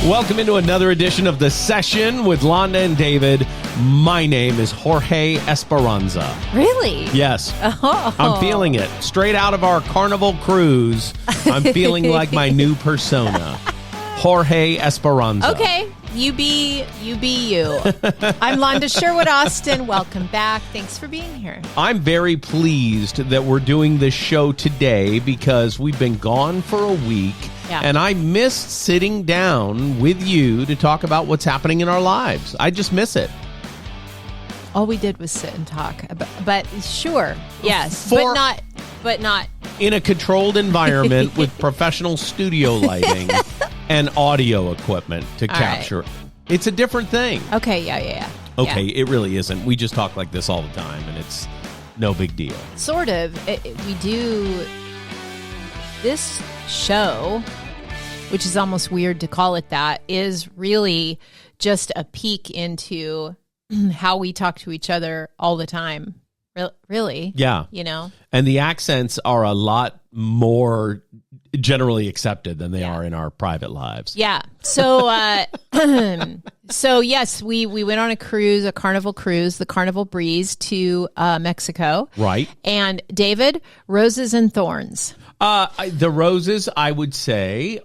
Welcome into another edition of The Session with Londa and David. My name is Jorge Esperanza. Really? Yes. Oh. I'm feeling it. Straight out of our Carnival cruise, I'm feeling like my new persona. Jorge Esperanza. Okay. You be you. I'm Londa Sherwood Austin. Welcome back. Thanks for being here. I'm very pleased that we're doing this show today because we've been gone for a week. Yeah. And I missed sitting down with you to talk about what's happening in our lives. I just miss it. All we did was sit and talk. But sure. Yes. But not. In a controlled environment with professional studio lighting and audio equipment to capture. Right. It's a different thing. Okay. Yeah. Okay. Yeah. It really isn't. We just talk like this all the time and it's no big deal. Sort of. We do this show, which is almost weird to call it that, is really just a peek into how we talk to each other all the time. Really? Yeah. You know? And the accents are a lot more generally accepted than they are in our private lives. Yeah. So, so yes, we went on a cruise, a Carnival cruise, the Carnival Breeze to Mexico. Right. And David, roses and thorns. The roses, I would say,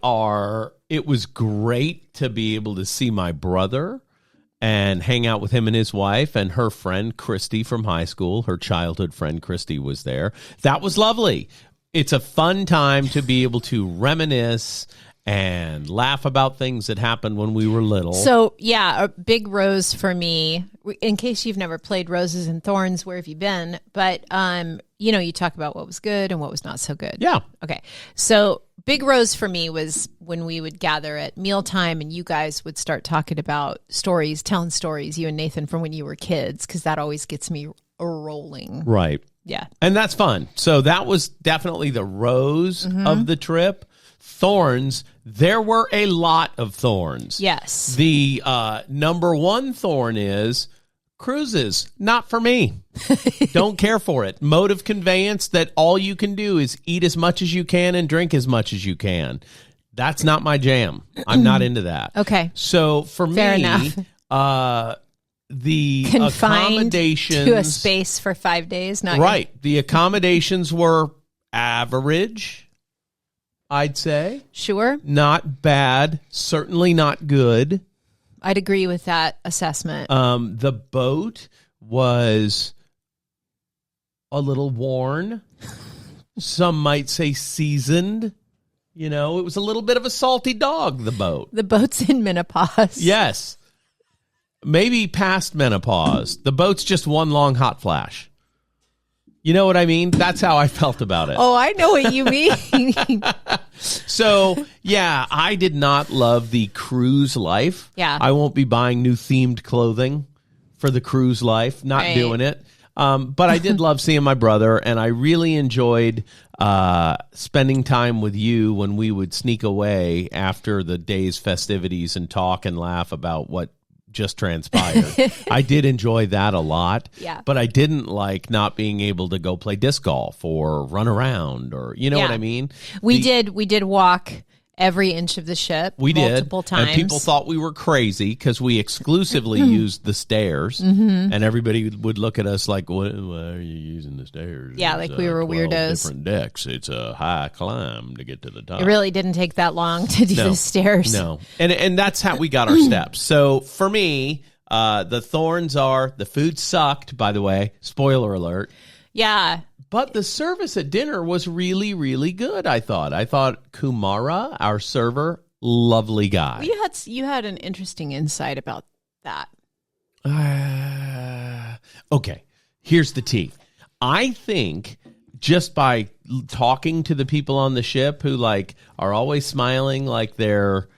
it was great to be able to see my brother and hang out with him and his wife and her friend, Christy, from high school. Her childhood friend, Christy, was there. That was lovely. It's a fun time to be able to reminisce and laugh about things that happened when we were little. So, yeah, a big rose for me. In case you've never played Roses and Thorns, where have you been? But, you talk about what was good and what was not so good. Yeah. Okay. So, big rose for me was when we would gather at mealtime and you guys would start talking about stories, telling stories, you and Nathan, from when you were kids, because that always gets me rolling. Right. Yeah. And that's fun. So, that was definitely the rose of the trip. Thorns, there were a lot of thorns. Yes. The number one thorn is cruises. Not for me. Don't care for it. Mode of conveyance that all you can do is eat as much as you can and drink as much as you can. That's not my jam. I'm not into that. Okay. So for Fair me, enough. The confined accommodations to a space for 5 days. Not right. The accommodations were average, I'd say. Sure. Not bad. Certainly not good. I'd agree with that assessment. The boat was a little worn. Some might say seasoned. You know, it was a little bit of a salty dog, the boat. The boat's in menopause. Yes. Maybe past menopause. The boat's just one long hot flash. You know what I mean? That's how I felt about it. Oh, I know what you mean. So, yeah, I did not love the cruise life. Yeah. I won't be buying new themed clothing for the cruise life. Not right. doing it. But I did love seeing my brother, and I really enjoyed spending time with you when we would sneak away after the day's festivities and talk and laugh about what just transpired. I did enjoy that a lot. Yeah. But I didn't like not being able to go play disc golf or run around or you know what I mean? We did walk every inch of the ship. We multiple times. And people thought we were crazy because we exclusively used the stairs, and everybody would look at us like, why are you using the stairs? Yeah, like we were weirdos. Different decks. It's a high climb to get to the top. It really didn't take that long to do the stairs. No, and that's how we got our steps. So for me, the thorns are, the food sucked, by the way, spoiler alert. Yeah. But the service at dinner was really, really good, I thought. I thought Kumara, our server, lovely guy. You had an interesting insight about that. Okay, here's the tea. I think just by talking to the people on the ship who like are always smiling like they're,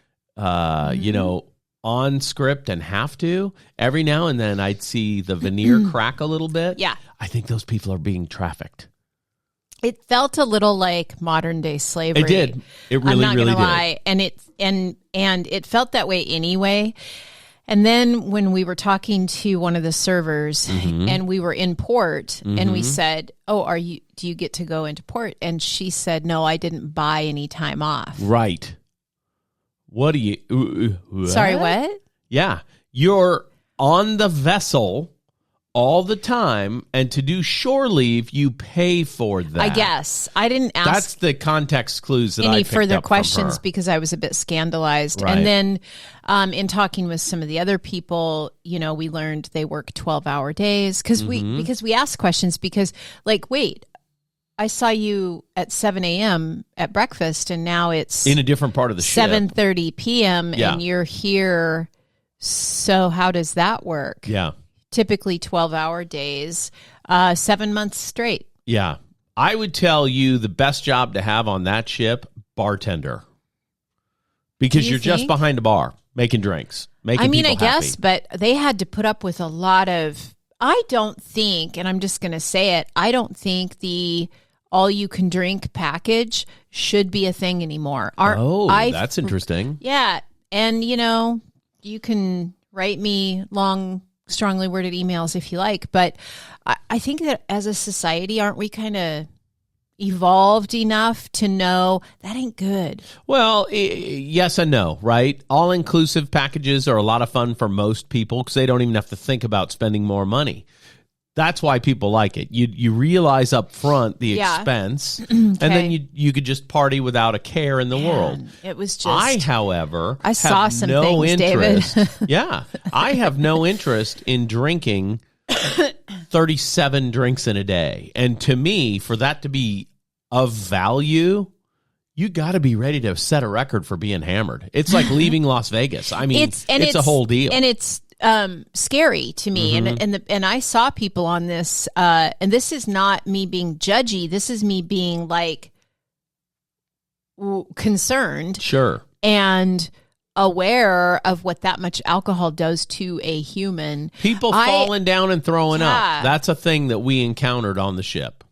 on script and have to, every now and then I'd see the veneer crack a little bit. Yeah. I think those people are being trafficked. It felt a little like modern day slavery. It did. It really, I'm not really gonna lie. And it felt that way anyway. And then when we were talking to one of the servers and we were in port and we said, "Oh, do you get to go into port?" And she said, "No, I didn't buy any time off." Right. What do you... What? Sorry, what? Yeah. You're on the vessel all the time, and to do shore leave, you pay for that. I guess. I didn't ask That's the context clues that I any picked further up from questions her. because I was a bit scandalized. Right. And then in talking with some of the other people, we learned they work 12-hour days because we asked questions because, like, wait, I saw you at 7 a.m. at breakfast, and now it's In a different part of the ship. 7:30 p.m. Yeah. and you're here. So how does that work? Yeah. Typically 12-hour days, 7 months straight. Yeah. I would tell you the best job to have on that ship, bartender. Because Do you you're just think? behind a bar, making drinks, making people I guess, happy. but they had to put up with a lot of, I don't think, and I'm just going to say it, I don't think the all-you-can-drink package should be a thing anymore. That's interesting. Yeah, and, you can write me long, strongly worded emails if you like, but I think that as a society, aren't we kind of evolved enough to know that ain't good? Well, yes and no, right? All-inclusive packages are a lot of fun for most people because they don't even have to think about spending more money. That's why people like it. You realize up front the expense, and then you could just party without a care in the world. It was just... I, however, I saw have some no things, interest. David. Yeah, I have no interest in drinking 37 drinks in a day. And to me, for that to be of value, you got to be ready to set a record for being hammered. It's like leaving Las Vegas. I mean, it's a whole deal. And it's scary to me. And I saw people on this, and this is not me being judgy. This is me being like concerned. Sure. And aware of what that much alcohol does to a human. People falling down and throwing Yeah. up. That's a thing that we encountered on the ship.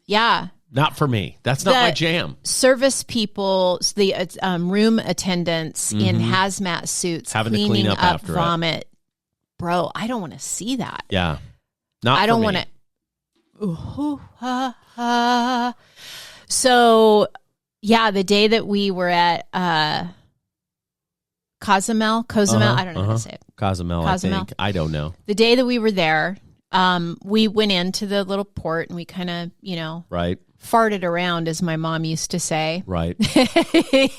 Yeah. Not for me. That's not my jam. Service people, the room attendants in hazmat suits Having to cleaning clean up up after vomit. Bro, I don't want to see that. Yeah. Not I don't want to. So, yeah, the day that we were at Cozumel, I don't know how to say it. Cozumel, I think. I don't know. The day that we were there, we went into the little port and we kind of, Right. farted around, as my mom used to say. Right.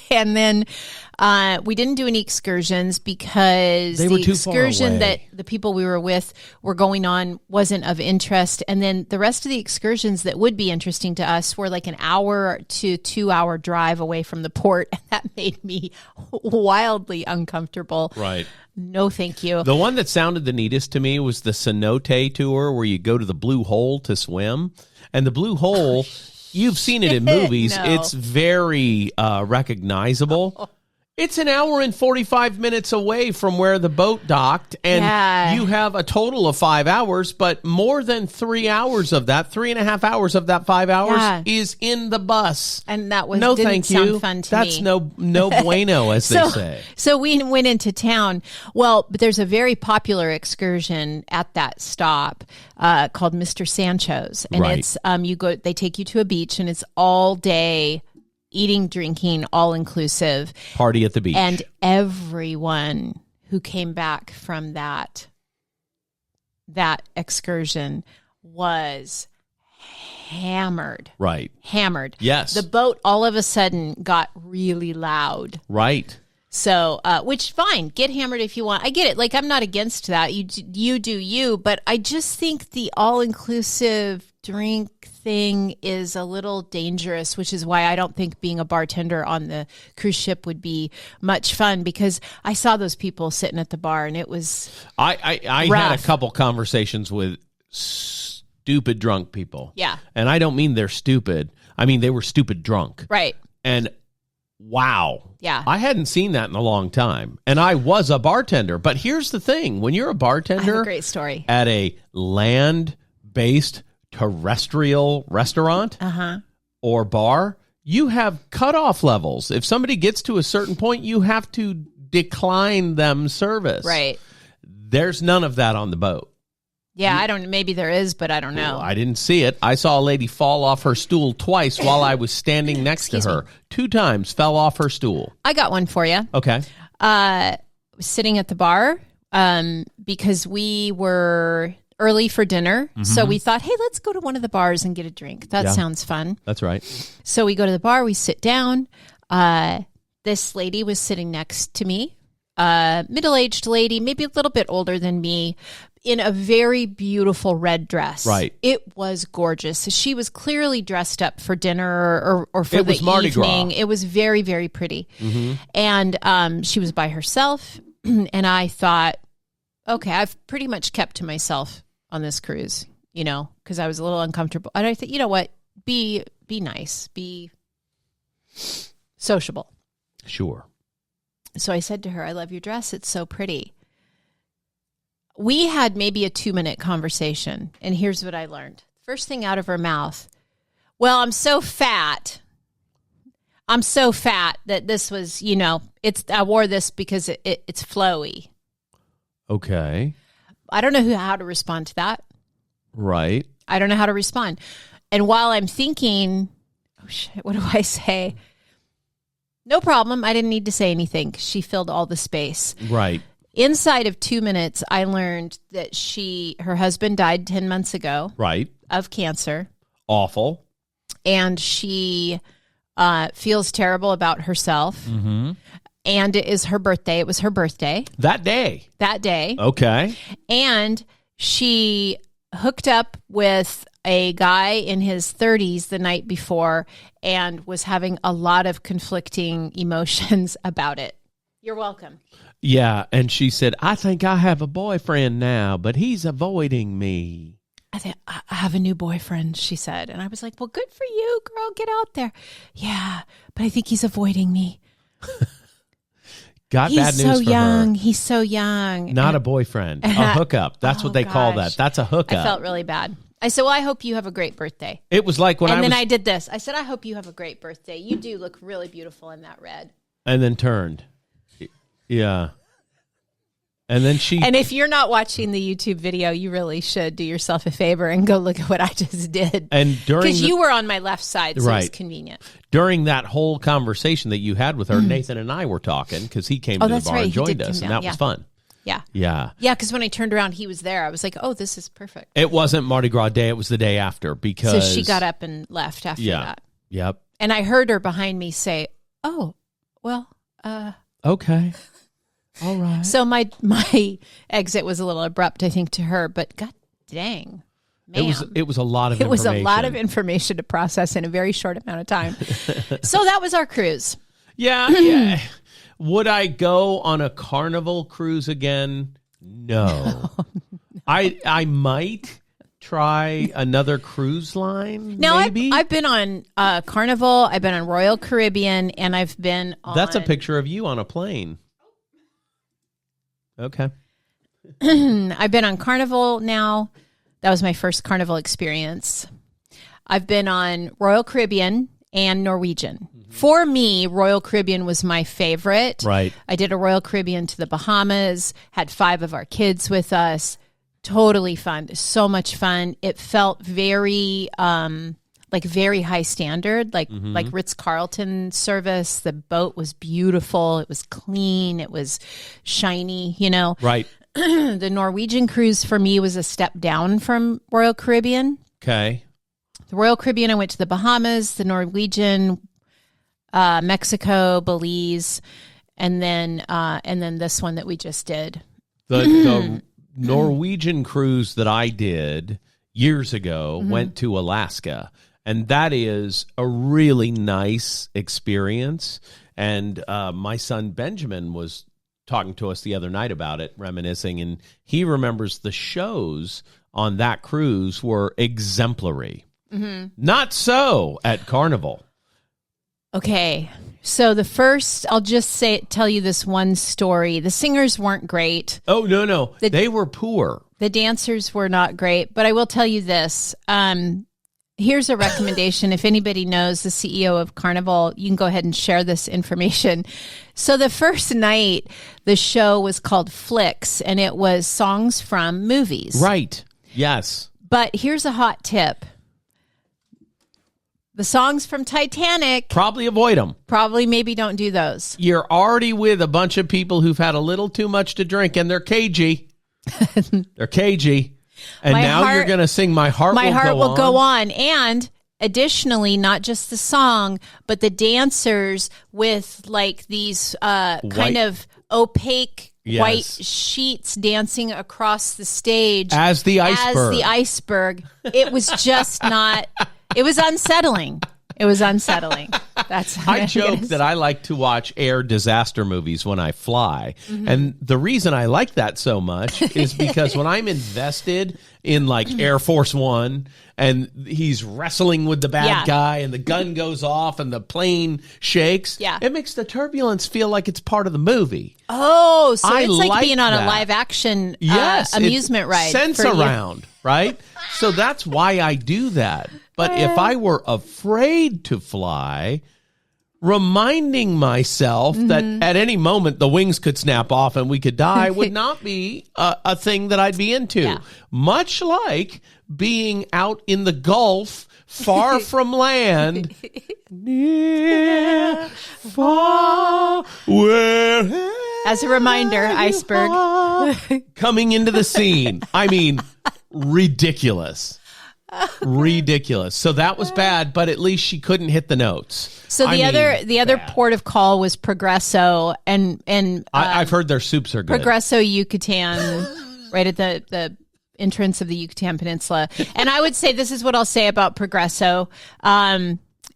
And then we didn't do any excursions because They were too far excursion away. that the people we were with were going on wasn't of interest. And then the rest of the excursions that would be interesting to us were like an hour to 2 hour drive away from the port. And that made me wildly uncomfortable. Right. No, thank you. The one that sounded the neatest to me was the cenote tour where you go to the Blue Hole to swim. And the Blue Hole, you've seen it in movies. No. It's very recognizable. It's an hour and 45 minutes away from where the boat docked, and Yeah. you have a total of 5 hours, but more than 3 hours of that, 3.5 hours of that 5 hours Yeah. is in the bus. And that was No, didn't thank sound you. fun to That's me. no bueno, as they say. So we went into town. Well, but there's a very popular excursion at that stop called Mr. Sancho's, and Right. it's they take you to a beach, and it's all day eating, drinking, all inclusive, Party at the beach. and everyone who came back from that excursion was hammered. Right. Hammered. Yes. The boat all of a sudden got really loud. Right. So, which fine, get hammered if you want. I get it. Like, I'm not against that. You do you, but I just think the all-inclusive drink thing is a little dangerous, which is why I don't think being a bartender on the cruise ship would be much fun, because I saw those people sitting at the bar and it was I had rough. a couple conversations with stupid drunk people. Yeah. And I don't mean they're stupid. I mean they were stupid drunk. right. And wow. Yeah. I hadn't seen that in a long time. And I was a bartender. But here's the thing. When you're a I have bartender a great story. at a land-based terrestrial restaurant or bar, you have cutoff levels. If somebody gets to a certain point, you have to decline them service. Right. There's none of that on the boat. Yeah, I don't. Maybe there is, but I don't know. I didn't see it. I saw a lady fall off her stool twice while I was standing next to her. 2 times fell off her stool. I got one for you. Okay. Sitting at the bar because we were early for dinner. So we thought, hey, let's go to one of the bars and get a drink. That sounds fun. That's right. So we go to the bar. We sit down. This lady was sitting next to me, middle-aged lady, maybe a little bit older than me, in a very beautiful red dress. Right. It was gorgeous. She was clearly dressed up for dinner or for the Mardi evening. Gras. It was very, very pretty. And she was by herself. And I thought, okay, I've pretty much kept to myself on this cruise, because I was a little uncomfortable. And I thought, you know what? Be nice. Be sociable. Sure. So I said to her, I love your dress. It's so pretty. We had maybe a 2-minute conversation, and here's what I learned. First thing out of her mouth, well, I'm so fat. I'm so fat that this was, I wore this because it's flowy. Okay. I don't know how to respond to that. Right. I don't know how to respond. And while I'm thinking, oh shit, what do I say? No problem. I didn't need to say anything. She filled all the space. Right. Inside of 2 minutes, I learned that her husband died 10 months ago. Right. Of cancer. Awful. And she feels terrible about herself. And it is her birthday. It was her birthday. That day. Okay. And she hooked up with a guy in his 30s the night before and was having a lot of conflicting emotions about it. You're welcome. Yeah, and she said, I think I have a boyfriend now, but he's avoiding me. I have a new boyfriend, she said. And I was like, well, good for you, girl. Get out there. Yeah, but I think he's avoiding me. Got bad news for her. He's so young. Not a boyfriend, a hookup. That's what they call that. That's a hookup. I felt really bad. I said, well, I hope you have a great birthday. It was like when And then I did this. I said, I hope you have a great birthday. You do look really beautiful in that red. And then turned. Yeah. And then And if you're not watching the YouTube video, you really should do yourself a favor and go look at what I just did. And because you were on my left side, so it was convenient. During that whole conversation that you had with her, Nathan and I were talking because he came to the bar and joined us, and that was fun. Yeah. Yeah. Yeah, because when I turned around, he was there. I was like, oh, this is perfect. It wasn't Mardi Gras Day. It was the day after because... So she got up and left after that. Yep. And I heard her behind me say, oh, well... Okay. All right. So my exit was a little abrupt, I think, to her, but god dang. Man. It was a lot of information. It was a lot of information to process in a very short amount of time. So that was our cruise. Yeah. Would I go on a Carnival cruise again? No. I might try another cruise line. Now, maybe. I've been on Carnival, I've been on Royal Caribbean, and I've been on... That's a picture of you on a plane. Okay. I've been on Carnival now. That was my first Carnival experience. I've been on Royal Caribbean and Norwegian. For me, Royal Caribbean was my favorite. Right. I did a Royal Caribbean to the Bahamas, had 5 of our kids with us. Totally fun. So much fun. It felt very, very high standard, like Ritz-Carlton service. The boat was beautiful. It was clean. It was shiny, Right. The Norwegian cruise for me was a step down from Royal Caribbean. Okay. The Royal Caribbean, I went to the Bahamas. The Norwegian, Mexico, Belize, and then this one that we just did. The Norwegian cruise that I did years ago went to Alaska, and that is a really nice experience. And my son Benjamin was talking to us the other night about it, reminiscing, and he remembers the shows on that cruise were exemplary. Not so at Carnival. Okay, so I'll just tell you this one story. The singers weren't great. Oh, no. They were poor. The dancers were not great, but I will tell you this. Here's a recommendation. If anybody knows the CEO of Carnival, you can go ahead and share this information. So the first night, the show was called Flicks, and it was songs from movies. Right. Yes. But here's a hot tip. The songs from Titanic. Probably avoid them. Probably maybe don't do those. You're already with a bunch of people who've had a little too much to drink, and they're cagey. They're cagey. And now you're going to sing My Heart Will Go On. And additionally, not just the song, but the dancers with like these kind of opaque white sheets dancing across the stage. As the iceberg. It was just not... It was unsettling. It was unsettling. I joke that I like to watch air disaster movies when I fly. Mm-hmm. And the reason I like that so much is because when I'm invested in like Air Force One and he's wrestling with the bad guy and the gun goes off and the plane shakes, it makes the turbulence feel like it's part of the movie. Oh, so it's like being on a live action amusement ride. Sense around, right? So that's why I do that. But if I were afraid to fly, reminding myself that at any moment the wings could snap off and we could die would not be a thing that I'd be into. Yeah. Much like being out in the Gulf, far from land, near, far, wherever. As a reminder, iceberg. Coming into the scene. I mean, ridiculous. Ridiculous. So that was bad, but at least she couldn't hit the notes. So the other port of call was Progreso, and I've heard their soups are good. Progreso, Yucatan, right at the entrance of the Yucatan Peninsula. And I would say this is what I'll say about Progreso.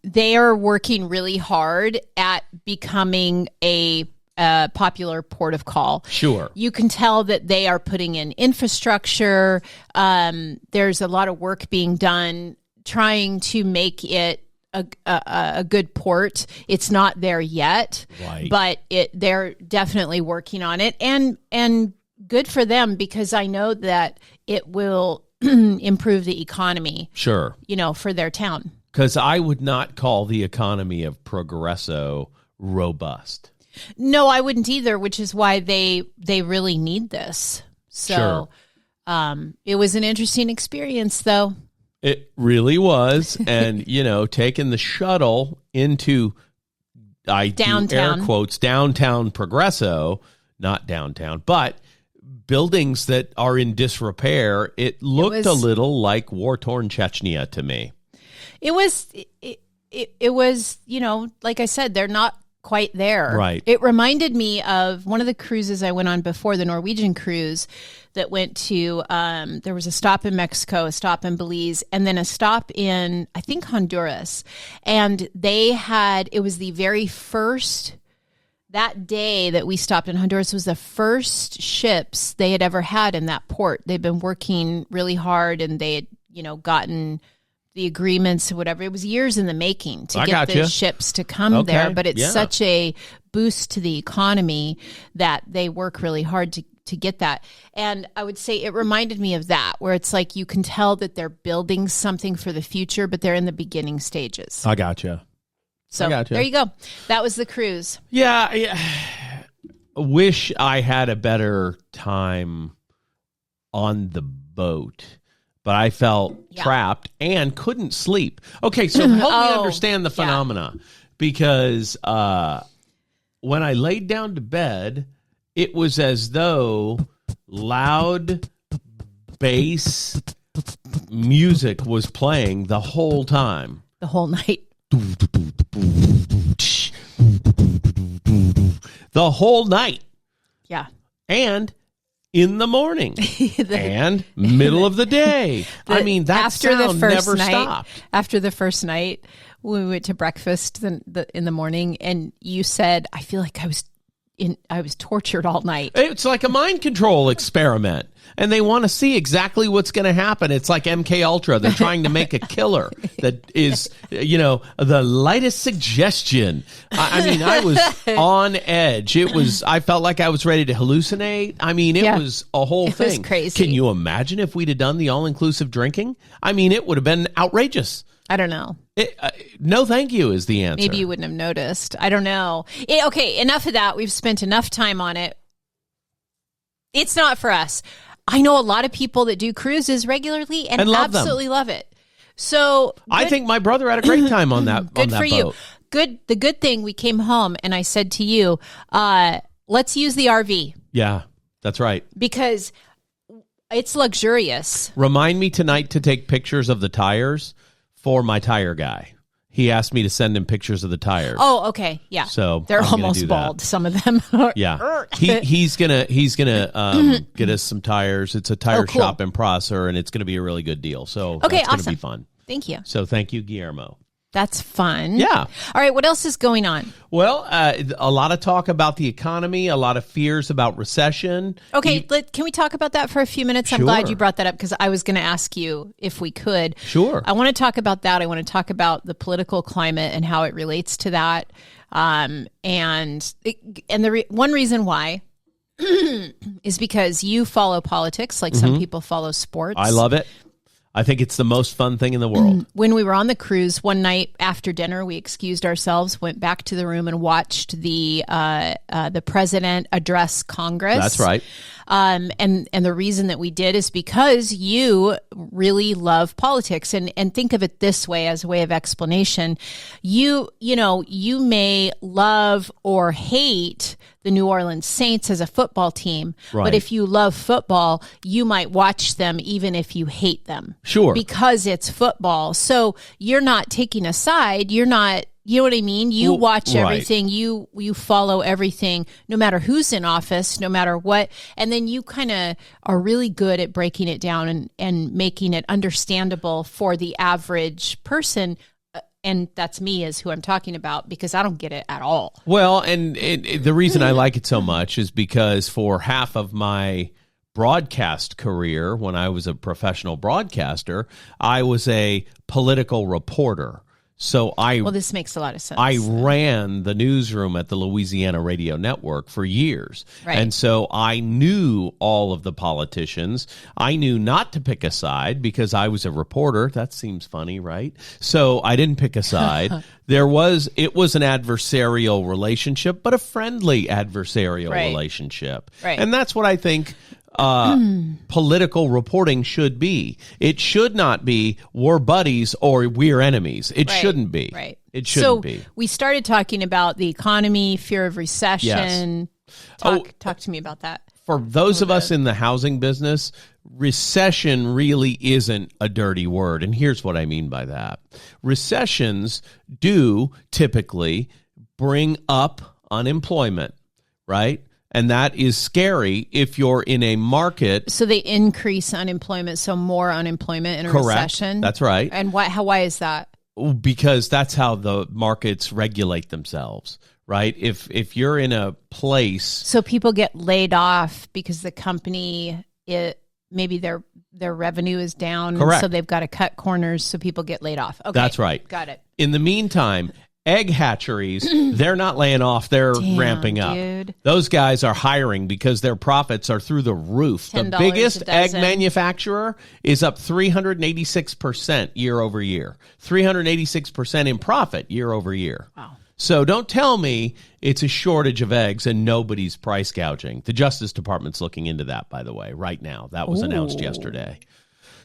They are working really hard at becoming a popular port of call. Sure. You can tell that they are putting in infrastructure. There's a lot of work being done trying to make it a good port. It's not there yet, right, but they're definitely working on it, and good for them, because I know that it will improve the economy. Sure. For their town. Because I would not call the economy of Progreso robust. No, I wouldn't either, which is why they really need this. So it was an interesting experience, though. It really was. And, taking the shuttle into, downtown. Air quotes, downtown Progreso, not downtown, but buildings that are in disrepair, it looked a little like war-torn Chechnya to me. It was, like I said, they're not quite there. Right. It reminded me of one of the cruises I went on before, the Norwegian cruise that went to, there was a stop in Mexico, a stop in Belize, and then a stop in, I think, Honduras. And it was the very first, that day that we stopped in Honduras was the first ships they had ever had in that port. They'd been working really hard, and they had, gotten the agreements or whatever. It was years in the making to get the ships to come there, but it's such a boost to the economy that they work really hard to get that. And I would say it reminded me of that, where it's like you can tell that they're building something for the future, but they're in the beginning stages. I gotcha. So there you go. That was the cruise. Yeah. I wish I had a better time on the boat, but I felt trapped and couldn't sleep. Okay, so help me understand the phenomena, because when I laid down to bed, it was as though loud bass music was playing the whole time. The whole night. The whole night. Yeah. And in the morning and middle of the day. That sound never stopped. After the first night, we went to breakfast in the morning, and you said, I feel like I was tortured all night. It's like a mind control experiment, and they want to see exactly what's going to happen. It's like MK Ultra. They're trying to make a killer that is, the lightest suggestion. I was on edge. I felt like I was ready to hallucinate. It was a whole thing. It was crazy. Can you imagine if we'd have done the all-inclusive drinking? It would have been outrageous. I don't know. No, thank you is the answer. Maybe you wouldn't have noticed. I don't know. Okay, enough of that. We've spent enough time on it. It's not for us. I know a lot of people that do cruises regularly and love them. absolutely love it. So I think my brother had a great time on that. good on that for you. boat. Good. The good thing, we came home and I said to you, let's use the RV. Yeah, that's right. Because it's luxurious. Remind me tonight to take pictures of the tires for my tire guy. He asked me to send him pictures of the tires. Oh, okay, yeah. So they're I'm gonna almost do bald. that. Some of them. Yeah, he's gonna get us some tires. It's a tire cool. shop in Prosser, and it's gonna be a really good deal. So Okay, that's gonna awesome. be fun. Thank you. So thank you, Guillermo. That's fun. Yeah. All right. What else is going on? Well, a lot of talk about the economy, a lot of fears about recession. Okay. Can we talk about that for a few minutes? I'm Sure. glad you brought that up because I was going to ask you if we could. Sure. I want to talk about that. I want to talk about the political climate and how it relates to that. One reason why is because you follow politics like some people follow sports. I love it. I think it's the most fun thing in the world. When we were on the cruise one night after dinner, we excused ourselves, went back to the room, and watched the president address Congress. That's right. And the reason that we did is because you really love politics, and think of it this way as a way of explanation. You may love or hate the New Orleans Saints as a football team, Right. but if you love football, you might watch them even if you hate them. Sure. Because it's football. So you're not taking a side. You're not, you know what I mean? You watch right. everything. You follow everything, no matter who's in office, no matter what. And then you kind of are really good at breaking it down and making it understandable for the average person. And that's me, is who I'm talking about, because I don't get it at all. Well, and the reason I like it so much is because for half of my broadcast career, when I was a professional broadcaster, I was a political reporter. So this makes a lot of sense. I ran the newsroom at the Louisiana Radio Network for years. Right. And so I knew all of the politicians. I knew not to pick a side because I was a reporter. That seems funny, right? So I didn't pick a side. It was an adversarial relationship, but a friendly adversarial relationship. Right. And that's what I think political reporting should be. It should not be we're buddies or we're enemies. It shouldn't be. Right. It shouldn't be. We started talking about the economy, fear of recession. Yes. Talk to me about that. For those of us in the housing business, recession really isn't a dirty word. And here's what I mean by that. Recessions do typically bring up unemployment, right? And that is scary if you're in a market. So they increase unemployment, so more unemployment in a recession? That's right. And why is that? Because that's how the markets regulate themselves, right? If you're in a place. So people get laid off because the company, maybe their revenue is down. Correct. So they've got to cut corners, so people get laid off. Okay. That's right. Got it. In the meantime, egg hatcheries, they're not laying off, they're ramping up. Dude. Those guys are hiring because their profits are through the roof. The $10 biggest a egg dozen. manufacturer is up 386% year over year. 386% in profit year over year. Wow. So don't tell me it's a shortage of eggs and nobody's price gouging. The Justice Department's looking into that, by the way, right now. That was announced yesterday.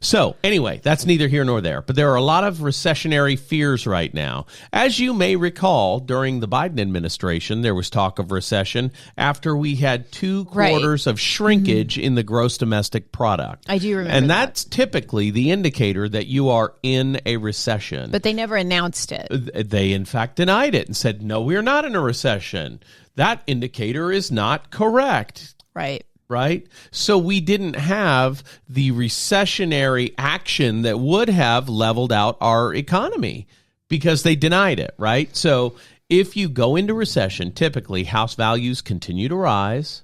So anyway, that's neither here nor there, but there are a lot of recessionary fears right now. As you may recall, during the Biden administration, there was talk of recession after we had 2 quarters of shrinkage in the gross domestic product. I do remember And that's typically the indicator that you are in a recession. But they never announced it. They, in fact, denied it and said, no, we're not in a recession. That indicator is not correct. Right. Right? So we didn't have the recessionary action that would have leveled out our economy because they denied it, right? So if you go into recession, typically house values continue to rise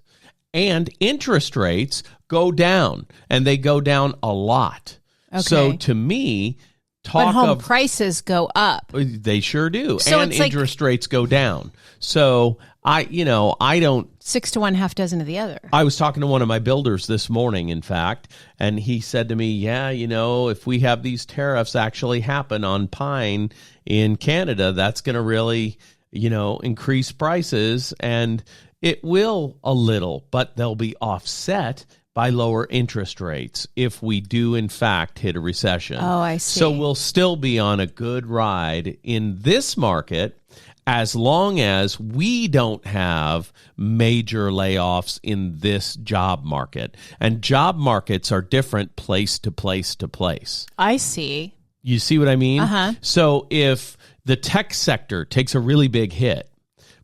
and interest rates go down, and they go down a lot. Okay. So to me, But home prices go up. They sure do. So and it's like interest rates go down. So I don't 6 to 1, half dozen of the other. I was talking to one of my builders this morning, in fact, and he said to me, yeah, if we have these tariffs actually happen on pine in Canada, that's going to really, increase prices, and it will a little, but they'll be offset by lower interest rates if we do, in fact, hit a recession. Oh, I see. So we'll still be on a good ride in this market as long as we don't have major layoffs in this job market. And job markets are different place to place to place. I see. You see what I mean? Uh-huh. So if the tech sector takes a really big hit,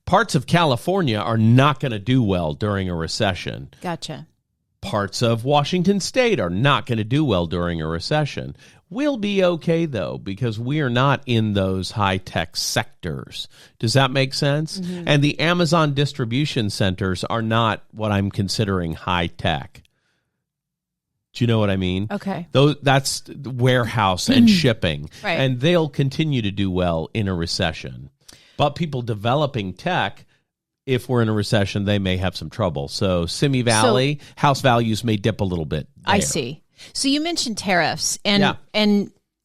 parts of California are not going to do well during a recession. Gotcha. Parts of Washington State are not going to do well during a recession. We'll be okay, though, because we are not in those high-tech sectors. Does that make sense? Mm-hmm. And the Amazon distribution centers are not what I'm considering high-tech. Do you know what I mean? Okay. That's warehouse and shipping. Right. And they'll continue to do well in a recession. But people developing tech, if we're in a recession, they may have some trouble. So Simi Valley, house values may dip a little bit there. I see. So you mentioned tariffs, and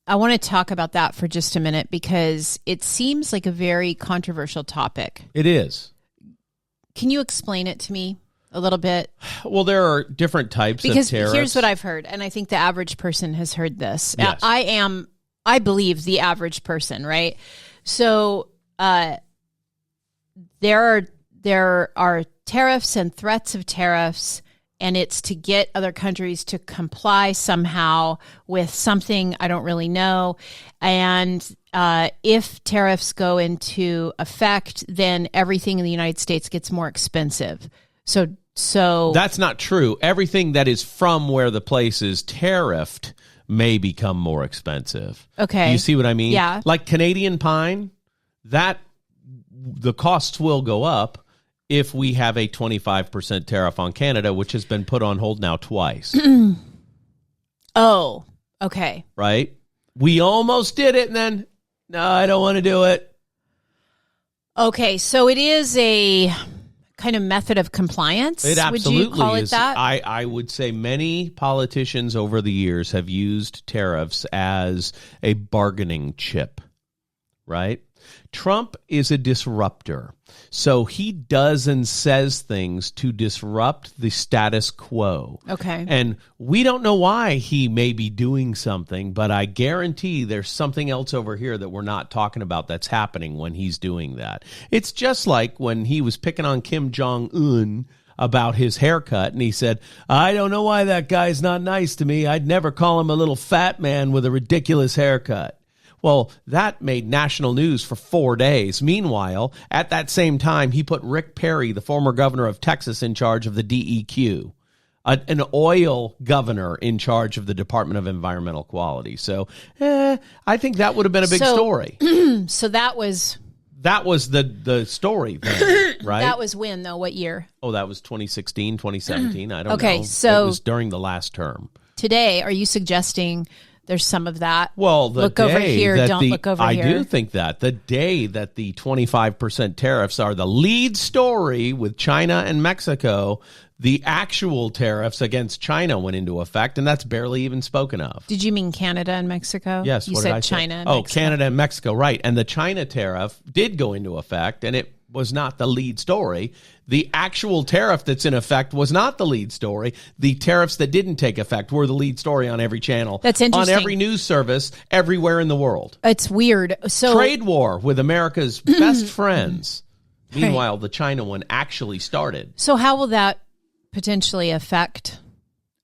I want to talk about that for just a minute because it seems like a very controversial topic. It is. Can you explain it to me a little bit? Well, there are different types of tariffs. Because here's what I've heard, and I think the average person has heard this. Yes. I believe the average person, right? So there are tariffs and threats of tariffs, and it's to get other countries to comply somehow with something I don't really know. And if tariffs go into effect, then everything in the United States gets more expensive. So that's not true. Everything that is from where the place is tariffed may become more expensive. Okay. You see what I mean? Yeah. Like Canadian pine, the costs will go up if we have a 25% tariff on Canada, which has been put on hold now twice. Oh, okay. Right? We almost did it, and then, no, I don't want to do it. Okay, so it is a kind of method of compliance? It absolutely would you call is. It that? I would say many politicians over the years have used tariffs as a bargaining chip, right? Trump is a disruptor. So he does and says things to disrupt the status quo. Okay. And we don't know why he may be doing something, but I guarantee there's something else over here that we're not talking about that's happening when he's doing that. It's just like when he was picking on Kim Jong-un about his haircut, and he said, I don't know why that guy's not nice to me. I'd never call him a little fat man with a ridiculous haircut. Well, that made national news for 4 days. Meanwhile, at that same time, he put Rick Perry, the former governor of Texas, in charge of the DEQ, an oil governor in charge of the Department of Environmental Quality. So I think that would have been a big story. So that was the story then, right? That was when, though? What year? Oh, that was 2016, 2017. I don't know. Okay, so it was during the last term. Today, are you suggesting there's some of that? Well, look over here, don't look over here. I do think that the day that the 25% tariffs are the lead story with China and Mexico, the actual tariffs against China went into effect, and that's barely even spoken of. Did you mean Canada and Mexico? Yes. You said China and Mexico. Mexico. Canada and Mexico, right. And the China tariff did go into effect, and it was not the lead story. The actual tariff that's in effect was not the lead story. The tariffs that didn't take effect were the lead story on every channel. That's interesting. On every news service, everywhere in the world. It's weird. So trade war with America's best friends. Meanwhile, the China one actually started. So how will that potentially affect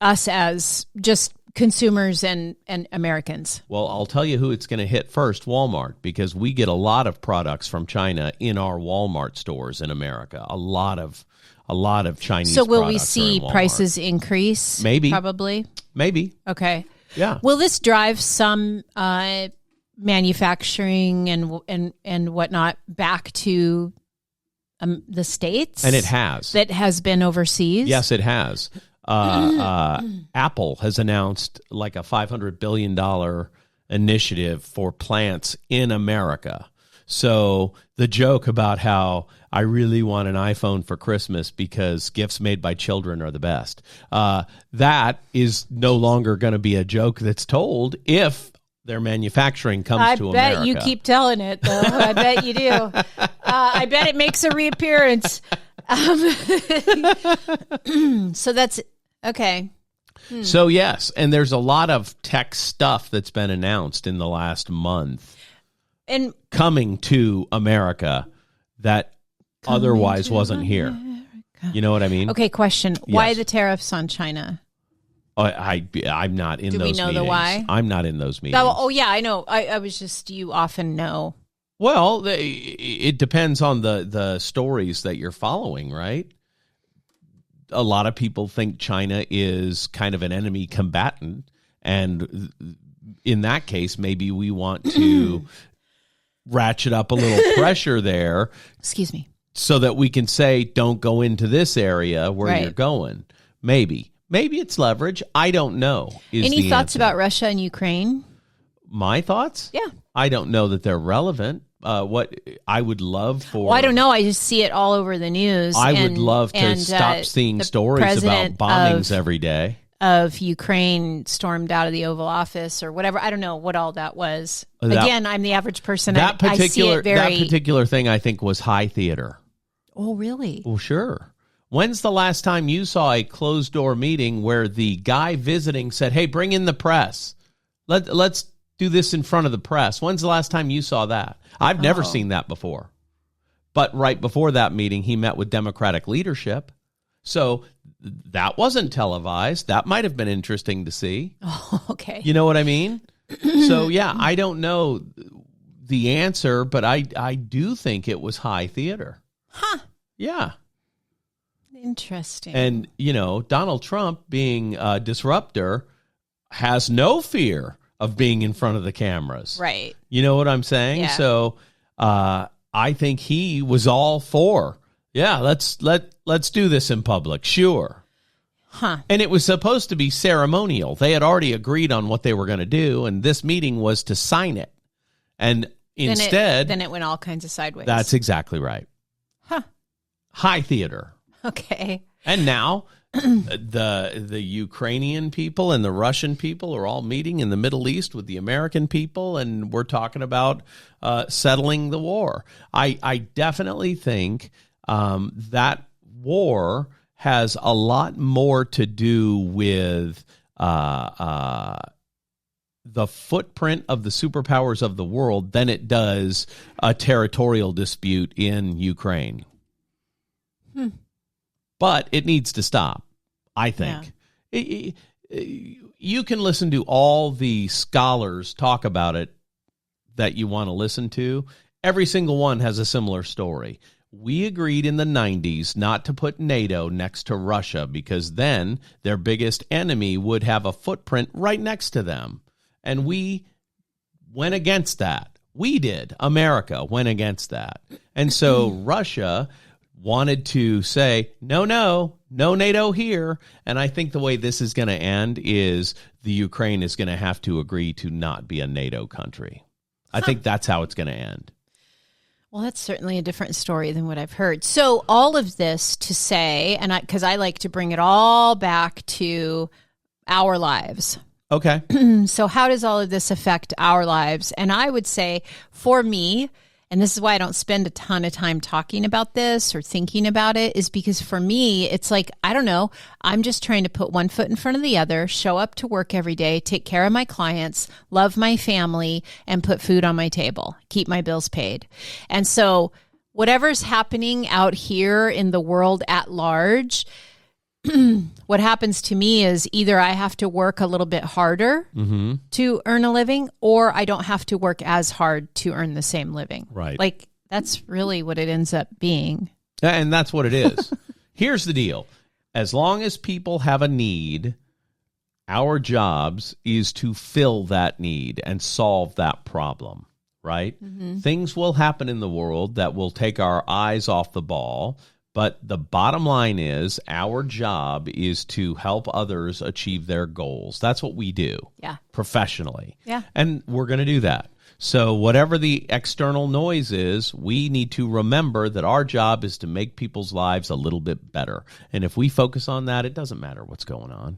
us as just consumers and Americans? Well, I'll tell you who it's going to hit first, Walmart, because we get a lot of products from China in our Walmart stores in America. A lot of Chinese. So will we see prices increase? Maybe. Probably. Maybe. Okay. Yeah. Will this drive some manufacturing and whatnot back to the States? And it has. That has been overseas? Yes, it has. Apple has announced like a $500 billion initiative for plants in America. So the joke about how I really want an iPhone for Christmas because gifts made by children are the best, that is no longer going to be a joke that's told if their manufacturing comes to America. I bet you keep telling it, though. I bet you do. I bet it makes a reappearance. So that's Okay. So, yes, and there's a lot of tech stuff that's been announced in the last month And coming to America that otherwise wasn't here. You know what I mean? okay, question. Why Yes. the tariffs on China? I'm not in Do we those know the meetings. why? I'm not in those meetings. Oh, yeah, I know. I was just, you often know. Well, it depends on the stories that you're following, right? A lot of people think China is kind of an enemy combatant, and in that case, maybe we want to ratchet up a little pressure there. Excuse me. So that we can say, don't go into this area where Right. you're going. Maybe it's leverage. I don't know. Any thoughts about Russia and Ukraine? My thoughts? Yeah. I don't know that they're relevant. What I would love for... Well, I don't know. I just see it all over the news. I would love to stop the seeing stories about president bombings every day. of Ukraine stormed out of the Oval Office or whatever. I don't know what all that was. Again, I'm the average person. I see it very... That particular thing, I think, was high theater. Oh, really? Well, sure. When's the last time you saw a closed-door meeting where the guy visiting said, hey, bring in the press. Let's do this in front of the press. When's the last time you saw that? I've never seen that before. But right before that meeting, he met with Democratic leadership. So that wasn't televised. That might have been interesting to see. Oh, okay. You know what I mean? So, yeah, I don't know the answer, but I do think it was high theater. Huh. Yeah. Interesting. And, Donald Trump being a disruptor has no fear of being in front of the cameras. Right. You know what I'm saying? Yeah. So I think he was all for, let's do this in public. Sure. Huh. And it was supposed to be ceremonial. They had already agreed on what they were going to do, and this meeting was to sign it. And instead... Then it went all kinds of sideways. That's exactly right. Huh. High theater. Okay. And now the Ukrainian people and the Russian people are all meeting in the Middle East with the American people, and we're talking about settling the war. I definitely think that war has a lot more to do with the footprint of the superpowers of the world than it does a territorial dispute in Ukraine. But it needs to stop, I think. Yeah. You can listen to all the scholars talk about it that you want to listen to. Every single one has a similar story. We agreed in the 90s not to put NATO next to Russia because then their biggest enemy would have a footprint right next to them. And we went against that. We did. America went against that. And so Russia wanted to say, no NATO here. And I think the way this is going to end is the Ukraine is going to have to agree to not be a NATO country. I think that's how it's going to end. Well, that's certainly a different story than what I've heard. So all of this to say, and because I like to bring it all back to our lives. Okay. So how does all of this affect our lives? And I would say for me, and this is why I don't spend a ton of time talking about this or thinking about it, is because for me, it's like, I don't know, I'm just trying to put one foot in front of the other, show up to work every day, take care of my clients, love my family, and put food on my table, keep my bills paid. And so whatever's happening out here in the world at large, what happens to me is either I have to work a little bit harder to earn a living, or I don't have to work as hard to earn the same living. Right. Like, that's really what it ends up being. And that's what it is. Here's the deal. As long as people have a need, our jobs is to fill that need and solve that problem, right? Things will happen in the world that will take our eyes off the ball. But the bottom line is our job is to help others achieve their goals. That's what we do professionally. Yeah. And we're going to do that. So whatever the external noise is, we need to remember that our job is to make people's lives a little bit better. And if we focus on that, it doesn't matter what's going on.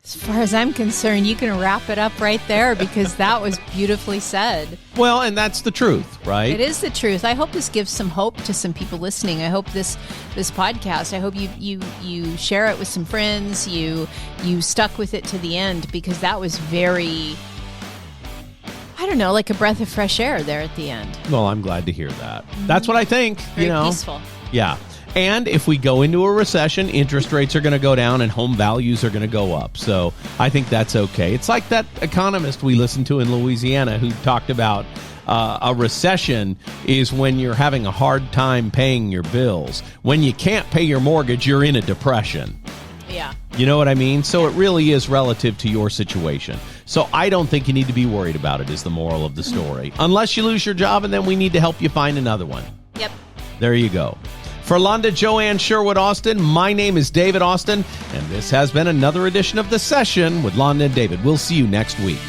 As far as I'm concerned, you can wrap it up right there because that was beautifully said. Well, and that's the truth, right? It is the truth. I hope this gives some hope to some people listening. I hope this podcast, I hope you share it with some friends. You stuck with it to the end because that was very, I don't know, like a breath of fresh air there at the end. Well, I'm glad to hear that. That's what I think. Very peaceful. Yeah. And if we go into a recession, interest rates are going to go down and home values are going to go up. So I think that's okay. It's like that economist we listened to in Louisiana who talked about a recession is when you're having a hard time paying your bills. When you can't pay your mortgage, you're in a depression. Yeah. You know what I mean? So it really is relative to your situation. So I don't think you need to be worried about it is the moral of the story. Unless you lose your job, and then we need to help you find another one. Yep. There you go. For Londa, Joanne, Sherwood, Austin, my name is David Austin, and this has been another edition of The Session with Londa and David. We'll see you next week.